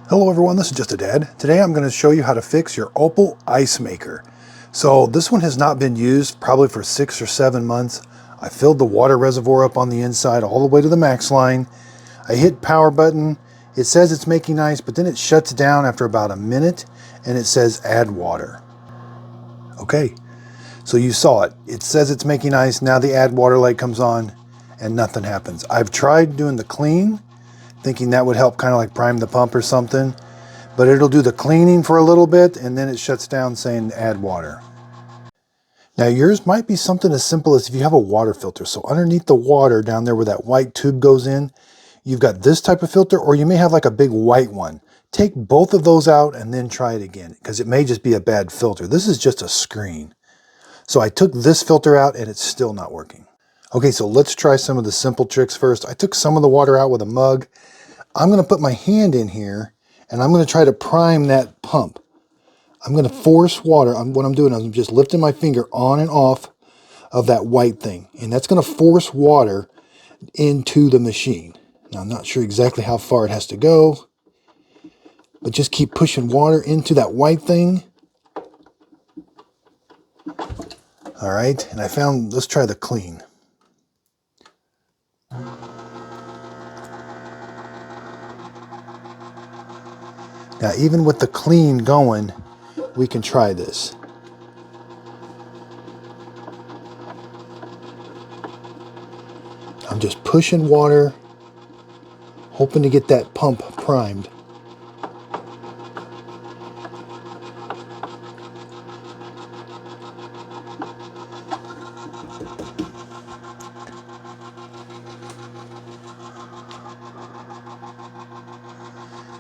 Hello everyone, this is Just a Dad. Today I'm going to show you how to fix your Opal ice maker. So this one has not been used probably for 6 or 7 months. I filled the water reservoir up on the inside all the way to the max line. I hit power button. It says it's making ice, but then it shuts down after about a minute and it says add water. Okay, so you saw it. It says it's making ice. Now the add water light comes on and nothing happens. I've tried doing the clean, thinking that would help kind of like prime the pump or something. But it'll do the cleaning for a little bit and then it shuts down saying add water. Now yours might be something as simple as if you have a water filter. So underneath the water down there where that white tube goes in, you've got this type of filter, or you may have like a big white one. Take both of those out and then try it again, because it may just be a bad filter. This is just a screen. So I took this filter out and it's still not working. Okay, so let's try some of the simple tricks first. I took some of the water out with a mug. I'm going to put my hand in here and I'm going to try to prime that pump. I'm going to force water. What I'm doing is I'm just lifting my finger on and off of that white thing. And that's going to force water into the machine. Now, I'm not sure exactly how far it has to go, but just keep pushing water into that white thing. All right, and I found, let's try the clean. Now, even with the clean going, we can try this. I'm just pushing water, hoping to get that pump primed.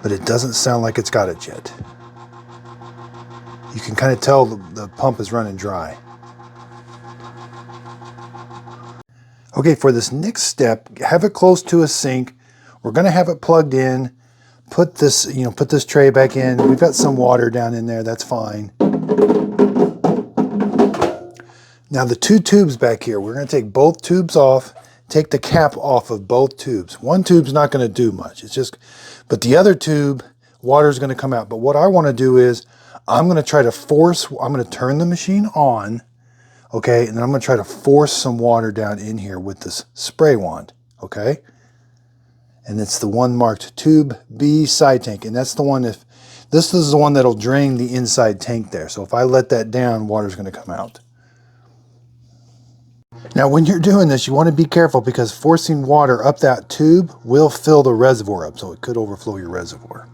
But it doesn't sound like it's got it yet. You can kind of tell the pump is running dry. Okay, for this next step, have it close to a sink. We're going to have it plugged in. Put this tray back in. We've got some water down in there. That's fine. Now the two tubes back here, we're going to take both tubes off. Take the cap off of both tubes. One tube's not going to do much. But the other tube, water's going to come out. But what I want to do is I'm going to try to I'm going to turn the machine on. Okay, and then I'm going to try to force some water down in here with this spray wand, okay? And it's the one marked tube B side tank, and that's the one, this is the one that'll drain the inside tank there. So if I let that down, water's going to come out. Now when you're doing this, you want to be careful because forcing water up that tube will fill the reservoir up, so it could overflow your reservoir.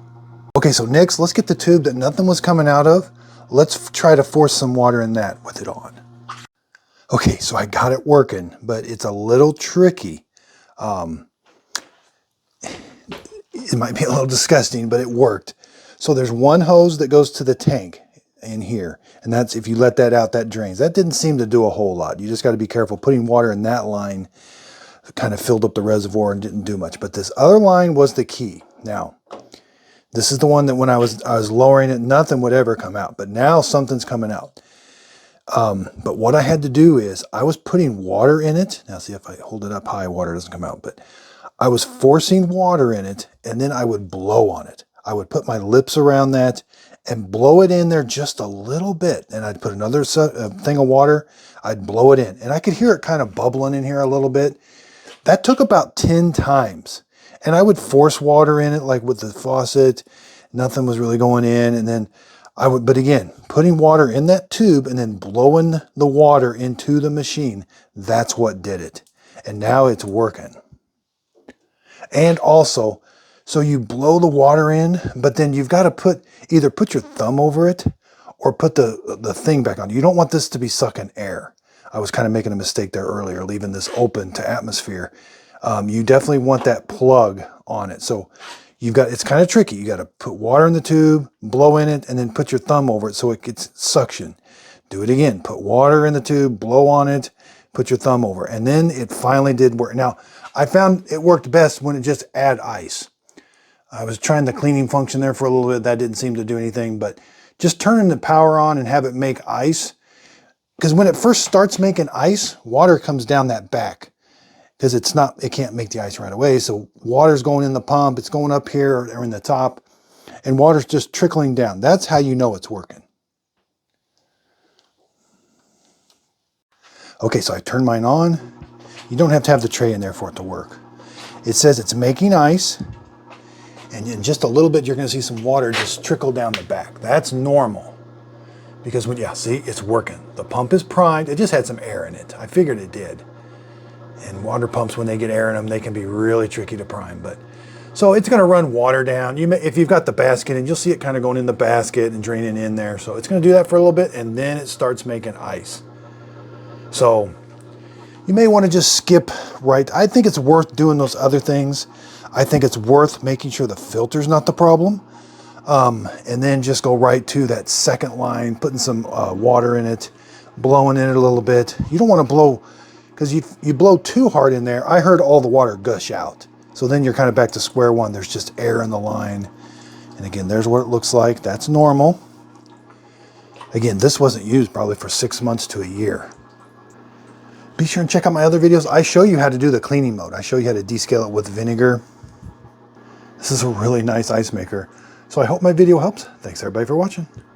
Okay, so next, let's get the tube that nothing was coming out of. Let's try to force some water in that with it on. Okay, so I got it working, but it's a little tricky. It might be a little disgusting, but it worked. So there's one hose that goes to the tank in here, and that's, if you let that out, that drains. That didn't seem to do a whole lot. You just got to be careful. Putting water in that line kind of filled up the reservoir and didn't do much. But this other line was the key. Now, this is the one that when I was lowering it, nothing would ever come out. But now something's coming out. But what I had to do is I was putting water in it. Now see, if I hold it up high, water doesn't come out, but I was forcing water in it and then I would blow on it. I would put my lips around that and blow it in there just a little bit. And I'd put another thing of water. I'd blow it in and I could hear it kind of bubbling in here a little bit. That took about 10 times. And I would force water in it like with the faucet. Nothing was really going in. And then but again, putting water in that tube and then blowing the water into the machine, that's what did it. And now it's working. And also, so you blow the water in, but then you've got to either put your thumb over it or put the thing back on. You don't want this to be sucking air. I was kind of making a mistake there earlier, leaving this open to atmosphere. You definitely want that plug on it. So it's kind of tricky. You got to put water in the tube, blow in it, and then put your thumb over it so it gets suction. Do it again. Put water in the tube, blow on it, put your thumb over. And then it finally did work. Now, I found it worked best when it just add ice. I was trying the cleaning function there for a little bit. That didn't seem to do anything, but just turning the power on and have it make ice. Because when it first starts making ice, water comes down that back. Because it can't make the ice right away. So water's going in the pump, it's going up here or in the top, and water's just trickling down. That's how you know it's working. Okay, so I turned mine on. You don't have to have the tray in there for it to work. It says it's making ice, and in just a little bit you're going to see some water just trickle down the back. That's normal. Because yeah, see, it's working. The pump is primed. It just had some air in it. I figured it did. And water pumps, when they get air in them, they can be really tricky to prime. But so it's going to run water down. If you've got the basket, and you'll see it kind of going in the basket and draining in there. So it's going to do that for a little bit, and then it starts making ice. So you may want to just skip right. I think it's worth doing those other things. I think it's worth making sure the filter's not the problem. And then just go right to that second line, putting some water in it, blowing in it a little bit. You don't want to blow, because you blow too hard in there. I heard all the water gush out. So then you're kind of back to square one. There's just air in the line. And again, there's what it looks like. That's normal. Again, this wasn't used probably for 6 months to a year. Be sure and check out my other videos. I show you how to do the cleaning mode. I show you how to descale it with vinegar. This is a really nice ice maker. So I hope my video helps. Thanks everybody for watching.